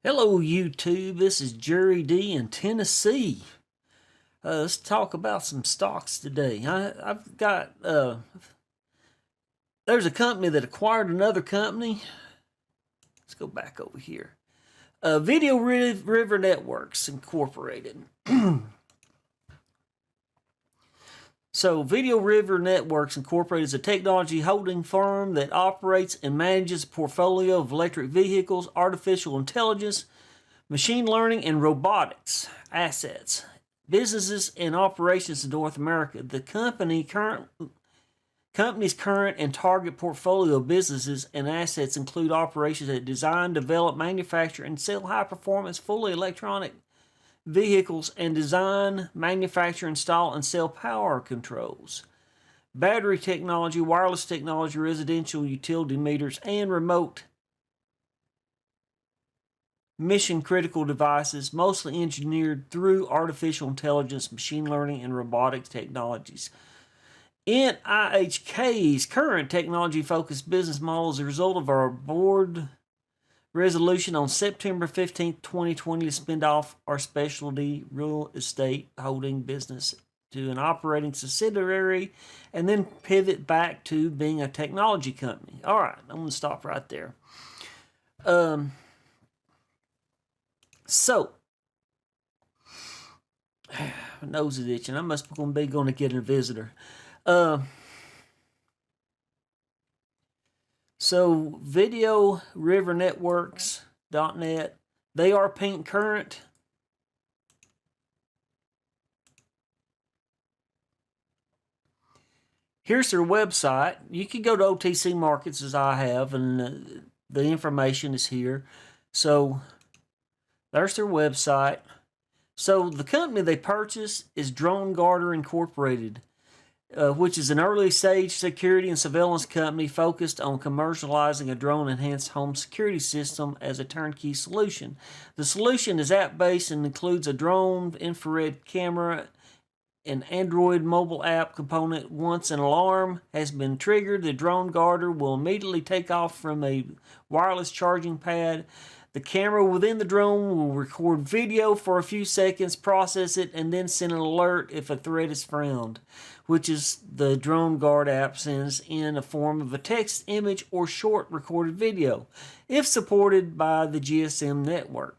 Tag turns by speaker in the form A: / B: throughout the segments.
A: Hello YouTube, this is Jerry D in Tennessee. Let's talk about some stocks today. I've got, there's a company that acquired another company. Let's go back over here. Video River Networks Incorporated. So, Video River Networks Incorporated is a technology holding firm that operates and manages a portfolio of electric vehicles, artificial intelligence, machine learning, and robotics assets, businesses, and operations in North America. The company's current and target portfolio of businesses and assets include operations that design, develop, manufacture, and sell high-performance, fully electronic vehicles and design, manufacture, install, and sell power controls, battery technology, wireless technology, residential utility meters, and remote mission-critical devices, mostly engineered through artificial intelligence, machine learning, and robotics technologies. NIHK's current technology-focused business model is a result of our board resolution on September 15, 2020 to spin off our specialty real estate holding business to an operating subsidiary and then pivot back to being a technology company. All right, I'm going to stop right there. So, my nose is itching. I must be going to get a visitor. So, Video River Networks.net, they are pink current. Here's their website. You can go to OTC Markets as I have, and the information is here. So, there's their website. So, the company they purchased is DRNG-On-The-Move Incorporated, which is an early-stage security and surveillance company focused on commercializing a drone-enhanced home security system as a turnkey solution. The solution is app-based and includes a drone, infrared camera, an Android mobile app component. Once an alarm has been triggered, the drone guarder will immediately take off from a wireless charging pad. The camera within the drone will record video for a few seconds, process it, and then send an alert if a threat is found, which is the Drone Guard app sends in a form of a text, image, or short recorded video, if supported by the GSM network.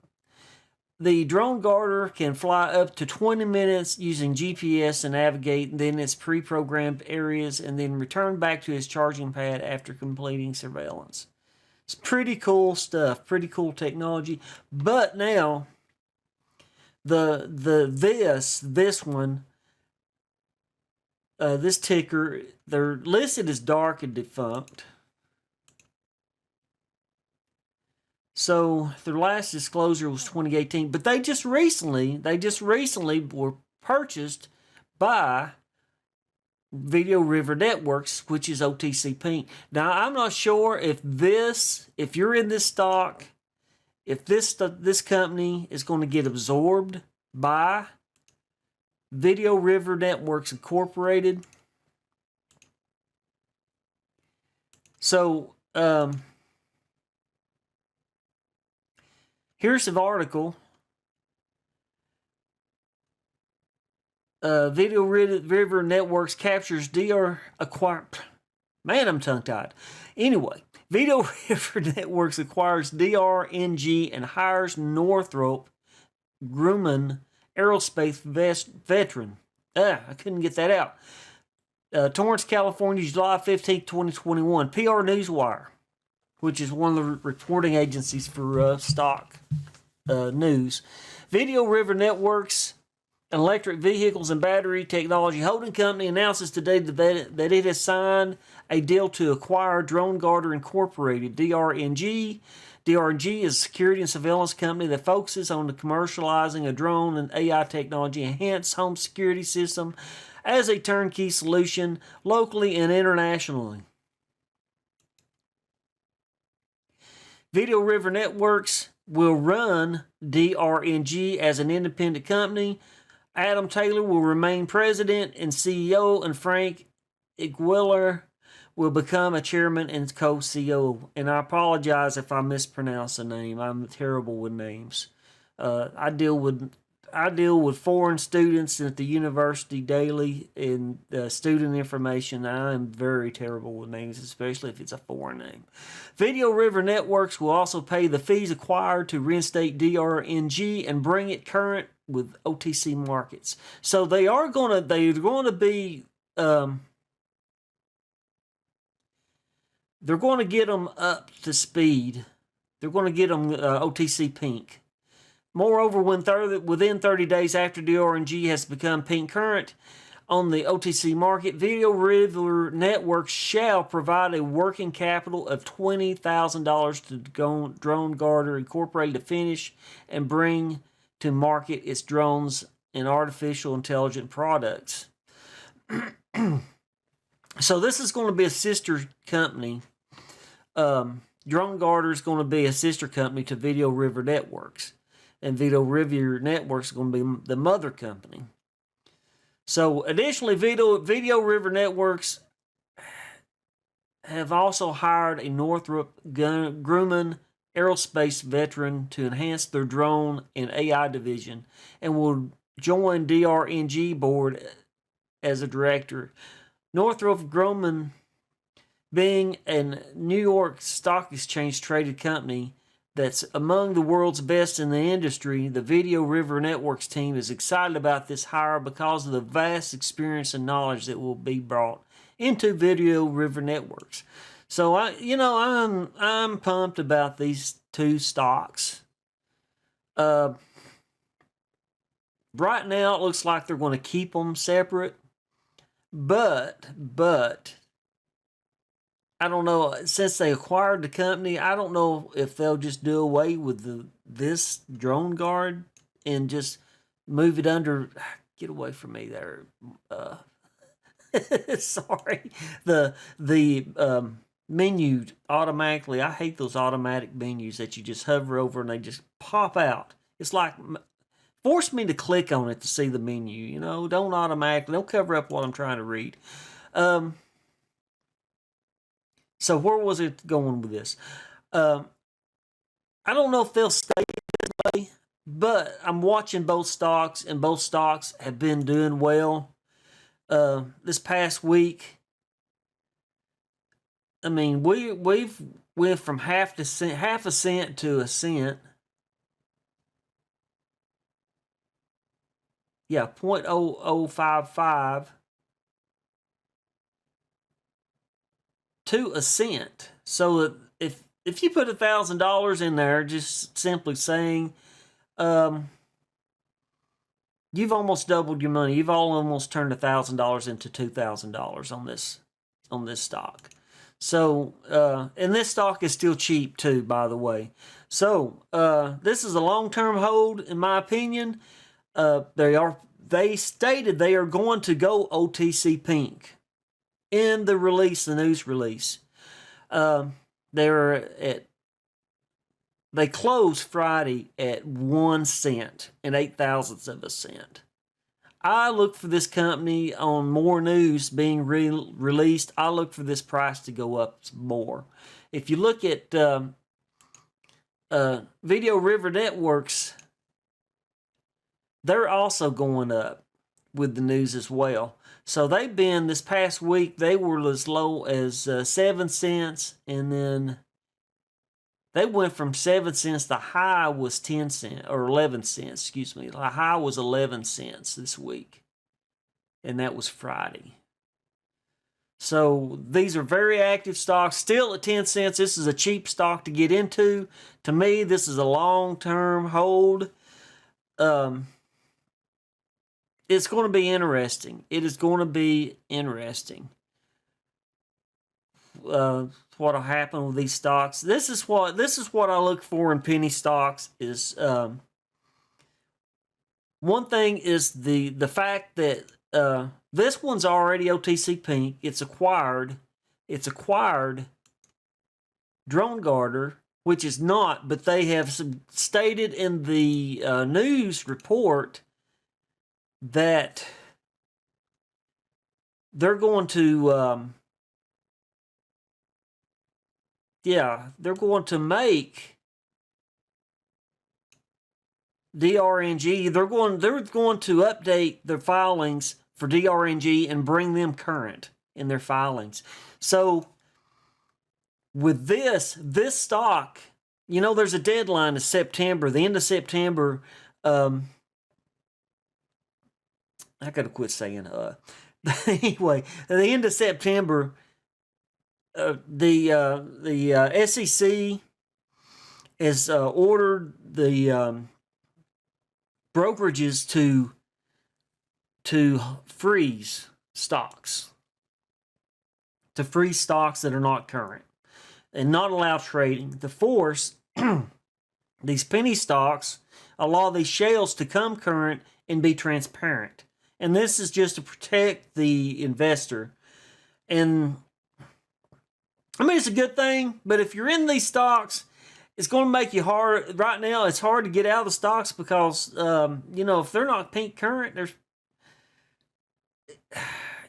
A: The drone guarder can fly up to 20 minutes using GPS to navigate then its pre-programmed areas and then return back to its charging pad after completing surveillance. It's pretty cool stuff, pretty cool technology. But now, this one, this ticker, they're listed as dark and defunct. So their last disclosure was 2018, but they just recently were purchased by Video River Networks, which is OTC Pink. Now, I'm not sure if you're in this stock, if this company is going to get absorbed by Video River Networks Incorporated. So, here's an article. Video River Networks captures DR acquire. Man, I'm tongue-tied. Anyway, Video River Networks acquires DRNG and hires Northrop Grumman aerospace veteran. I couldn't get that out. Torrance, California, July 15, 2021. PR Newswire, which is one of the reporting agencies for stock news. Video River Networks, an electric vehicles and battery technology holding company, announces today that it has signed a deal to acquire DRNG-On-The-Move Incorporated, DRNG. DRNG is a security and surveillance company that focuses on the commercializing a drone and AI technology enhanced home security system as a turnkey solution locally and internationally. Video River Networks will run DRNG as an independent company. Adam Taylor will remain president and CEO, and Frank Igueler will become a chairman and co-CEO. And I apologize if I mispronounce the name. I'm terrible with names. I deal with foreign students at the university daily in student information. I am very terrible with names, especially if it's a foreign name. Video River Networks will also pay the fees acquired to reinstate DRNG and bring it current with OTC markets. So they're going to be they're going to get them up to speed. They're going to get them OTC pink. Moreover, within 30 days after DRNG has become pink current on the OTC market, Video River Networks shall provide a working capital of $20,000 to DroneGuard Incorporated to finish and bring to market its drones and artificial intelligence products. So this is going to be a sister company. DroneGuard is going to be a sister company to Video River Networks. And Video River Networks is going to be the mother company. So additionally, Video River Networks have also hired a Northrop Grumman aerospace veteran to enhance their drone and AI division and will join DRNG board as a director. Northrop Grumman, being a New York Stock Exchange traded company that's among the world's best in the industry, the Video River Networks team is excited about this hire because of the vast experience and knowledge that will be brought into Video River Networks. So I'm pumped about these two stocks. Right now it looks like they're going to keep them separate, but I don't know, since they acquired the company, I don't know if they'll just do away with this DroneGuard and just move it under. Get away from me there. Sorry. The menu automatically, I hate those automatic menus that you just hover over and they just pop out. It's like, force me to click on it to see the menu. Don't cover up what I'm trying to read. So where was it going with this? I don't know if they'll stay this way, but I'm watching both stocks, and both stocks have been doing well. This past week, I mean, we've went from half a cent to a cent. Yeah, 0.0055. To a cent. So if you put $1,000 in there, just simply saying, you've almost doubled your money. You've almost turned $1,000 into $2,000 on this stock. So and this stock is still cheap too, by the way. So this is a long-term hold, in my opinion. They stated they are going to go OTC pink in the news release. They closed Friday at 1 cent and 0.08 of a cent. I look for this company on more news being released. I look for this price to go up more. If you look at Video River Networks, they're also going up with the news as well. So they've been, this past week, they were as low as 7 cents, and then they went from 7 cents. The high was 10 cents, or 11 cents, excuse me. The high was 11 cents this week, and that was Friday. So these are very active stocks, still at 10 cents. This is a cheap stock to get into. To me, this is a long-term hold. It's going to be interesting. It is going to be interesting. What'll happen with these stocks? This is what I look for in penny stocks. Is one thing is the fact that this one's already OTC pink. It's acquired DroneGuard, which is not, but they have stated in the news report that they're going to yeah, they're going to make DRNG. They're going to update their filings for DRNG and bring them current in their filings. So with this stock, you know, there's a deadline in September, the end of September. I gotta quit saying anyway, at the end of September, the SEC has ordered the brokerages to freeze stocks, that are not current and not allow trading, to force these penny stocks, a lot of these shales, to come current and be transparent. And this is just to protect the investor. And I mean, it's a good thing, but if you're in these stocks, it's going to make you hard. Right now, it's hard to get out of the stocks because, you know, if they're not pink current,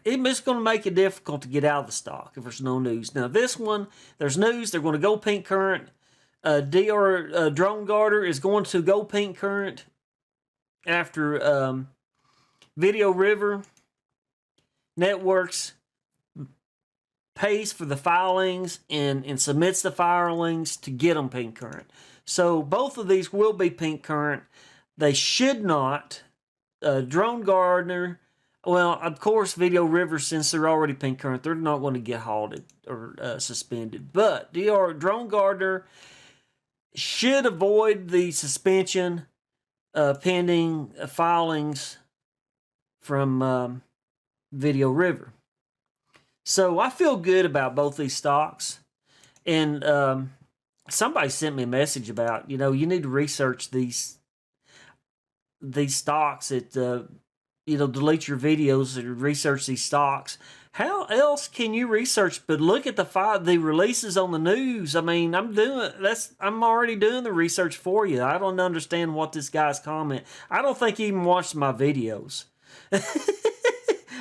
A: it's going to make it difficult to get out of the stock if there's no news. Now, this one, there's news. They're going to go pink current. DRNG is going to go pink current after Video River Networks pays for the filings and submits the filings to get them pink current. So both of these will be pink current. They should not. DRNG, well, of course, Video River, since they're already pink current, they're not going to get halted or suspended. But DRNG should avoid the suspension pending filings from Video River. So I feel good about both these stocks. And somebody sent me a message about, you know, you need to research these stocks that, you know, delete your videos and research these stocks. How else can you research but look at the releases on the news? I mean, I'm already doing the research for you. I don't understand what this guy's comment. I don't think he even watched my videos.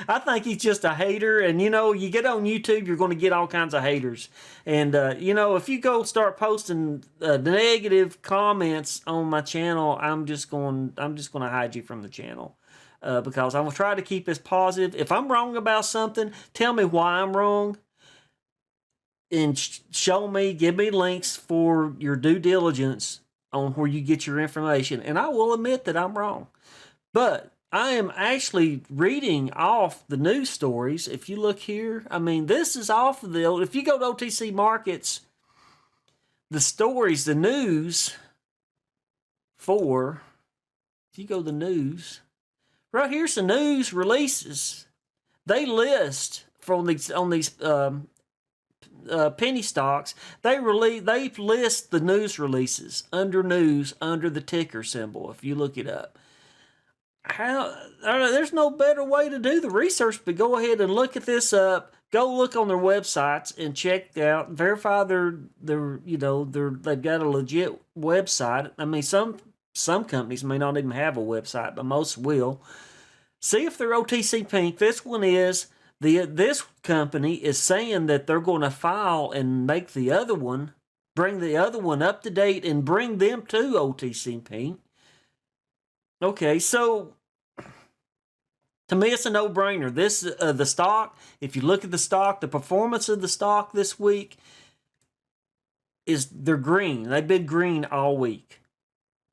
A: I think he's just a hater. And, you know, you get on YouTube, you're going to get all kinds of haters. And, you know, if you go start posting negative comments on my channel, I'm just going to hide you from the channel. Because I'm going to try to keep this positive. If I'm wrong about something, tell me why I'm wrong. And show me, give me links for your due diligence on where you get your information. And I will admit that I'm wrong. But I am actually reading off the news stories. If you look here, I mean, this is off of if you go to OTC Markets, the stories, the news if you go to the news, right here's the news releases. They list on these penny stocks. They list the news releases under news, under the ticker symbol. If you look it up, there's no better way to do the research but go ahead and look at this up. Go look on their websites and check out, verify they've got a legit website. I mean, some companies may not even have a website, but most will. See if they're OTC Pink. This one is. This company is saying that they're going to file and make the other one, bring the other one up to date and bring them to OTC Pink. Okay, so to me, it's a no-brainer. This the stock, if you look at the stock, the performance of the stock this week they're green. They've been green all week.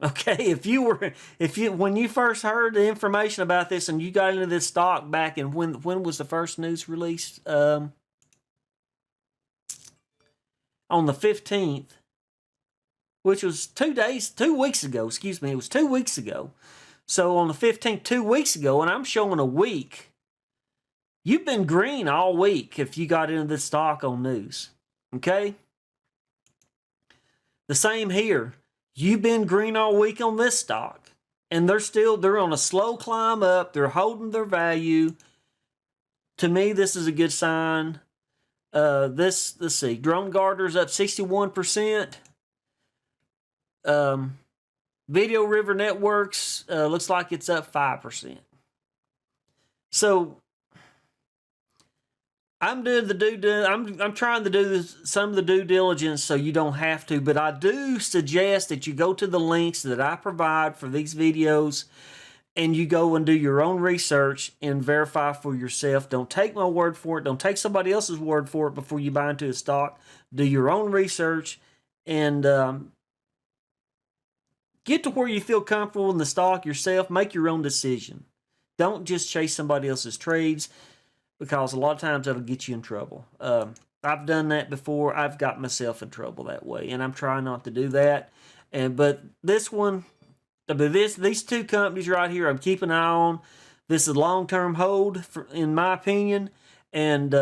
A: Okay, when you first heard the information about this and you got into this stock back in when was the first news release? On the 15th, which was 2 weeks ago, excuse me, it was 2 weeks ago. So on the 15th, 2 weeks ago, and I'm showing a week, you've been green all week if you got into this stock on news. Okay? The same here. You've been green all week on this stock. And they're on a slow climb up. They're holding their value. To me, this is a good sign. Let's see. DRNG-On's up 61%. Video River Networks looks like it's up 5%. So I'm doing I'm trying to do some of the due diligence so you don't have to, but I do suggest that you go to the links that I provide for these videos and you go and do your own research and verify for yourself. Don't take my word for it. Don't take somebody else's word for it before you buy into a stock. Do your own research and get to where you feel comfortable in the stock yourself. Make your own decision. Don't just chase somebody else's trades, because a lot of times that'll get you in trouble. I've done that before. I've got myself in trouble that way, and I'm trying not to do that. But this one, these two companies right here, I'm keeping an eye on. This is a long-term hold, in my opinion, and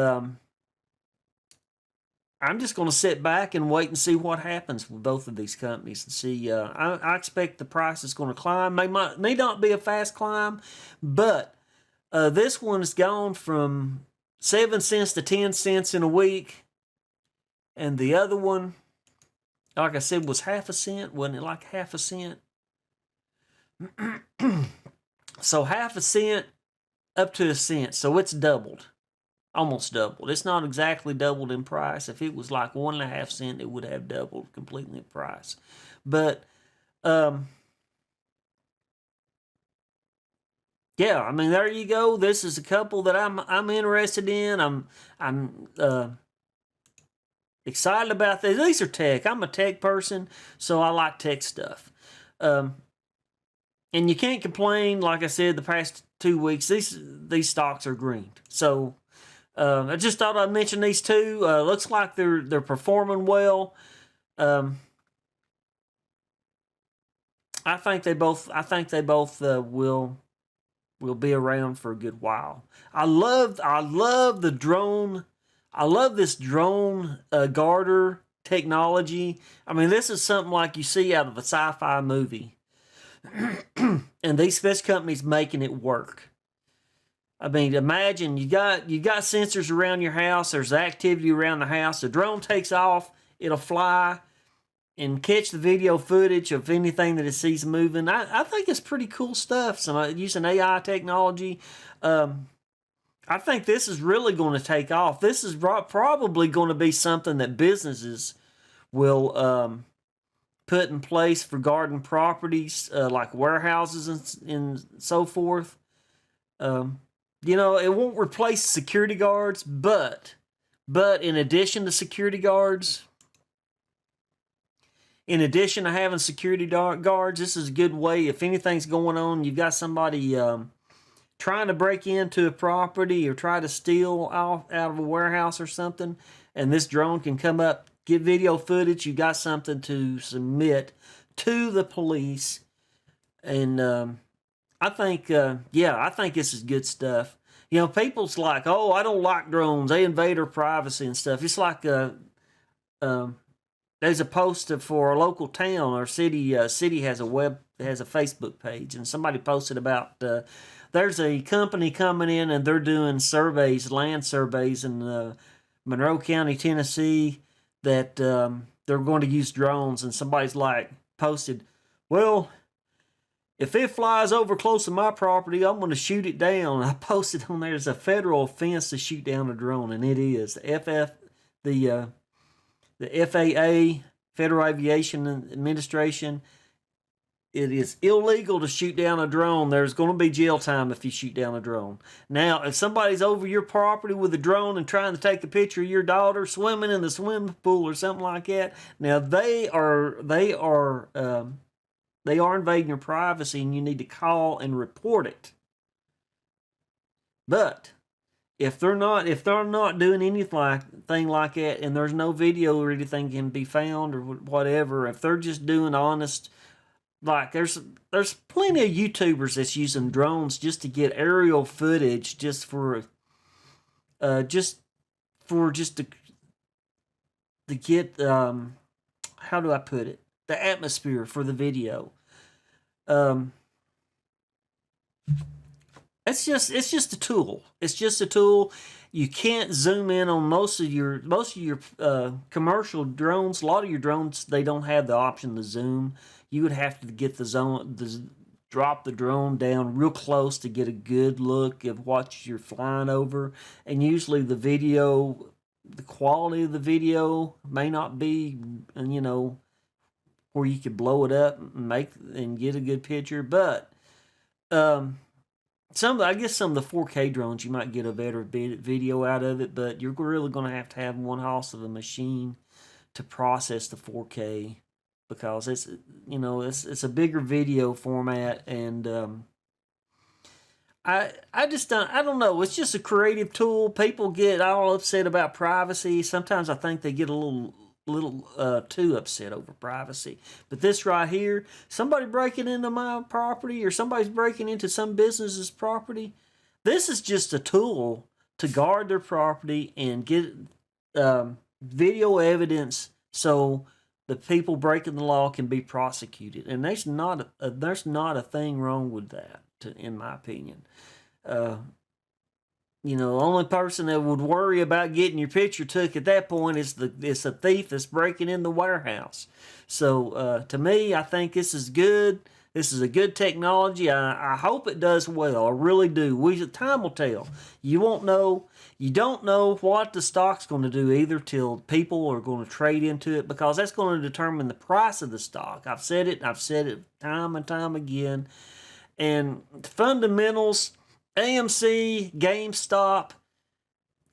A: I'm just going to sit back and wait and see what happens with both of these companies and see. I expect the price is going to climb. May not be a fast climb, but this one has gone from 7 cents to 10 cents in a week, and the other one, like I said, was half a cent. Wasn't it like half a cent? So half a cent up to a cent. So it's doubled. Almost doubled. It's not exactly doubled in price. If it was like 1.5 cents, it would have doubled completely in price. But yeah, I mean, there you go. This is a couple that I'm interested in. I'm excited about this. These are tech. I'm a tech person, so I like tech stuff. And you can't complain. Like I said, the past 2 weeks, these stocks are green. So I just thought I'd mention these two. Looks like they're performing well. I think they both will be around for a good while. I love the drone. I love this drone garter technology. I mean, this is something like you see out of a sci-fi movie. And this company's making it work. I mean, imagine you got sensors around your house. There's activity around the house. The drone takes off. It'll fly and catch the video footage of anything that it sees moving. I think it's pretty cool stuff. Using AI technology. I think this is really going to take off. This is probably going to be something that businesses will put in place for garden properties, like warehouses and so forth. You know, it won't replace security guards, but in addition to security guards, in addition to having security guards, this is a good way. If anything's going on, you've got somebody trying to break into a property or try to steal out of a warehouse or something, and this drone can come up, get video footage. You got something to submit to the police, and I think this is good stuff. You know, people's like, oh, I don't like drones. They invade our privacy and stuff. It's like there's a post for a local town or city. City has a Facebook page, and somebody posted about there's a company coming in and they're doing land surveys in Monroe County, Tennessee, that they're going to use drones. And somebody's like posted, well, if it flies over close to my property, I'm going to shoot it down. I posted on there, it's a federal offense to shoot down a drone, and it is. The FAA, Federal Aviation Administration, it is illegal to shoot down a drone. There's going to be jail time if you shoot down a drone. Now, if somebody's over your property with a drone and trying to take a picture of your daughter swimming in the swimming pool or something like that, now they are invading your privacy, and you need to call and report it. But if they're not doing anything like that, and there's no video or anything can be found or whatever, if they're just doing honest, like there's plenty of YouTubers that's using drones just to get aerial footage, just to get how do I put it, the atmosphere for the video. It's just a tool. It's just a tool. You can't zoom in on most of your commercial drones. A lot of your drones, they don't have the option to zoom. You would have to get the drop the drone down real close to get a good look of what you're flying over. And usually the video, the quality of the video may not be, you know, where you could blow it up and get a good picture. But I guess some of the 4K drones, you might get a better video out of it, but you're really going to have one house of a machine to process the 4K, because it's, you know, it's a bigger video format. And I don't know, it's just a creative tool. People get all upset about privacy. Sometimes I think they get a little too upset over privacy. But this right here, somebody breaking into my property, or somebody's breaking into some business's property, this is just a tool to guard their property and get video evidence so the people breaking the law can be prosecuted. And there's not a thing wrong with that, in my opinion. You know, the only person that would worry about getting your picture took at that point is the thief that's breaking in the warehouse. So to me, I think this is good. This is a good technology. I hope it does well. I really do. Time will tell. You won't know. You don't know what the stock's going to do either till people are going to trade into it, because that's going to determine the price of the stock. I've said it time and time again. And fundamentals, AMC, GameStop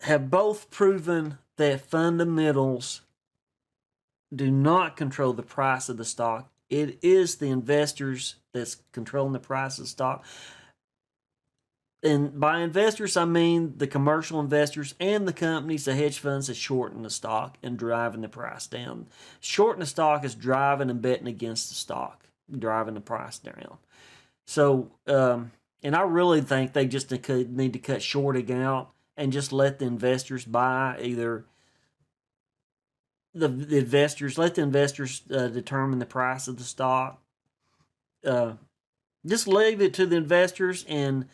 A: have both proven that fundamentals do not control the price of the stock. It is the investors that's controlling the price of the stock. And by investors, I mean the commercial investors and the companies, the hedge funds that shorten the stock and driving the price down. Shorting the stock is driving and betting against the stock, driving the price down. So, and I really think they just need to cut shorting out and just let the investors buy. Either let the investors determine the price of the stock. Just leave it to the investors, and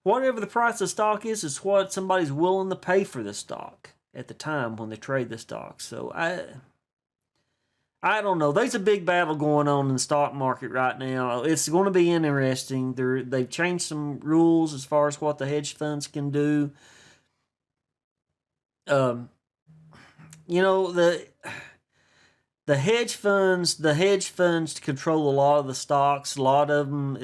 A: whatever the price of the stock is what somebody's willing to pay for the stock at the time when they trade the stock. So I don't know. There's a big battle going on in the stock market right now. It's going to be interesting. They've changed some rules as far as what the hedge funds can do. You know, the hedge funds control a lot of the stocks. A lot of them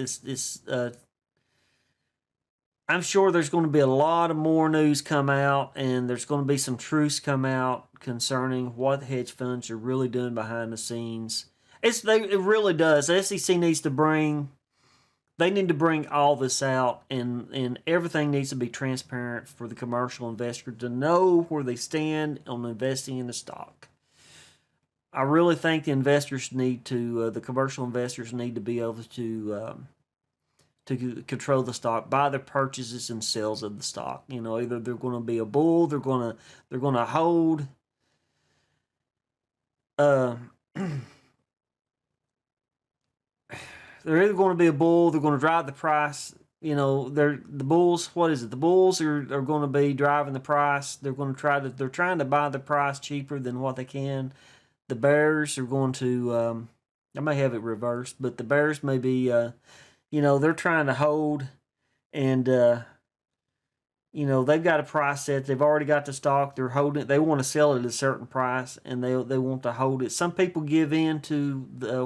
A: I'm sure there's going to be a lot of more news come out, and there's going to be some truths come out concerning what the hedge funds are really doing behind the scenes. It really does. The SEC needs to bring all this out, and everything needs to be transparent for the commercial investor to know where they stand on investing in the stock. I really think the commercial investors need to be able to control the stock by the purchases and sales of the stock. You know, either they're going to be a bull, they're going to hold. They're either going to be a bull, they're going to drive the price. You know, the bulls. What is it? The bulls are going to be driving the price. They're trying to buy the price cheaper than what they can. The bears are going to. I may have it reversed, but the bears may be. You know, they're trying to hold, and you know, they've got a price set. They've already got the stock. They're holding it. They want to sell it at a certain price, and they want to hold it. Some people give in to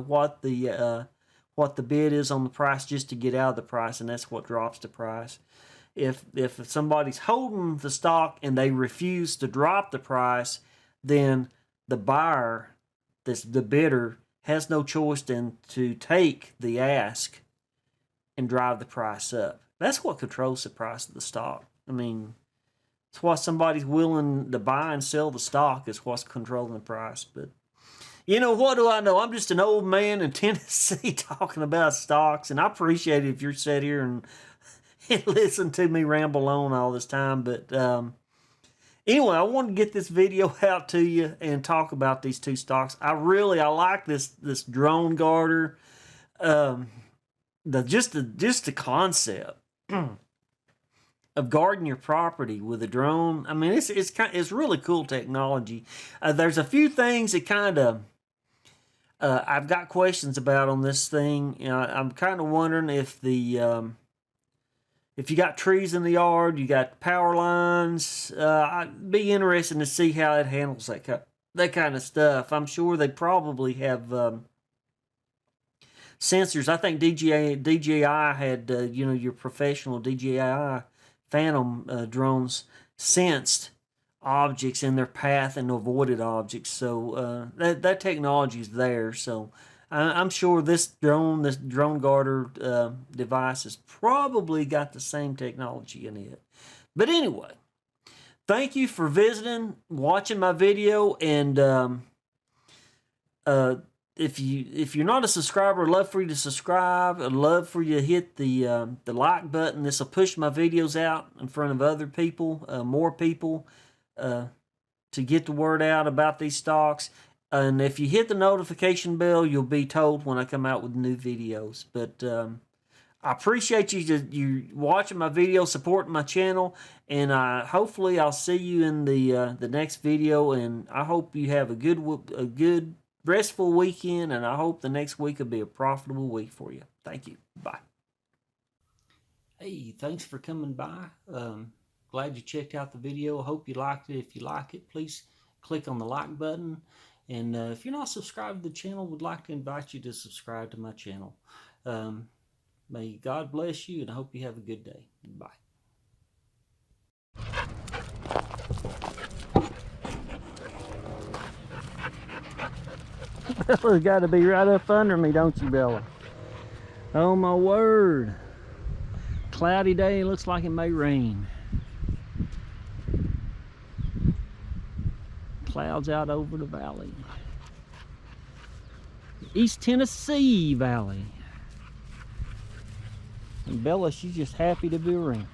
A: what the bid is on the price just to get out of the price, and that's what drops the price. If somebody's holding the stock and they refuse to drop the price, then the buyer, the bidder, has no choice than to take the ask and drive the price up. That's what controls the price of the stock. I mean, it's what somebody's willing to buy and sell the stock is what's controlling the price. But, you know, what do I know? I'm just an old man in Tennessee talking about stocks, and I appreciate it if you're sat here and listen to me ramble on all this time. But anyway, I want to get this video out to you and talk about these two stocks. I like this drone guarder. Just the concept of guarding your property with a drone. I mean, it's really cool technology. There's a few things that kind of I've got questions about on this thing. You know, I'm kind of wondering if the if you got trees in the yard, you got power lines. I'd be interested to see how it handles that kind of stuff. I'm sure they probably have sensors. I think DJI had you know, your professional DJI Phantom drones sensed objects in their path and avoided objects. So that technology is there. So I'm sure this drone guarder device has probably got the same technology in it. But anyway, thank you for visiting, watching my video, and if you're not a subscriber, I'd love for you to subscribe. I'd love for you to hit the like button. This will push my videos out in front of other people, more people, to get the word out about these stocks. And if you hit the notification bell, you'll be told when I come out with new videos. But I appreciate you watching my video, supporting my channel, and hopefully I'll see you in the next video. And I hope you have a good restful weekend, and I hope the next week will be a profitable week for you. Thank you. Bye. Hey, thanks for coming by. Glad you checked out the video. I hope you liked it. If you like it, please click on the like button. And if you're not subscribed to the channel, would like to invite you to subscribe to my channel. May God bless you, and I hope you have a good day. Bye. Bella's got to be right up under me, don't you, Bella? Oh, my word. Cloudy day, looks like it may rain. Clouds out over the valley. East Tennessee Valley. And Bella, she's just happy to be around.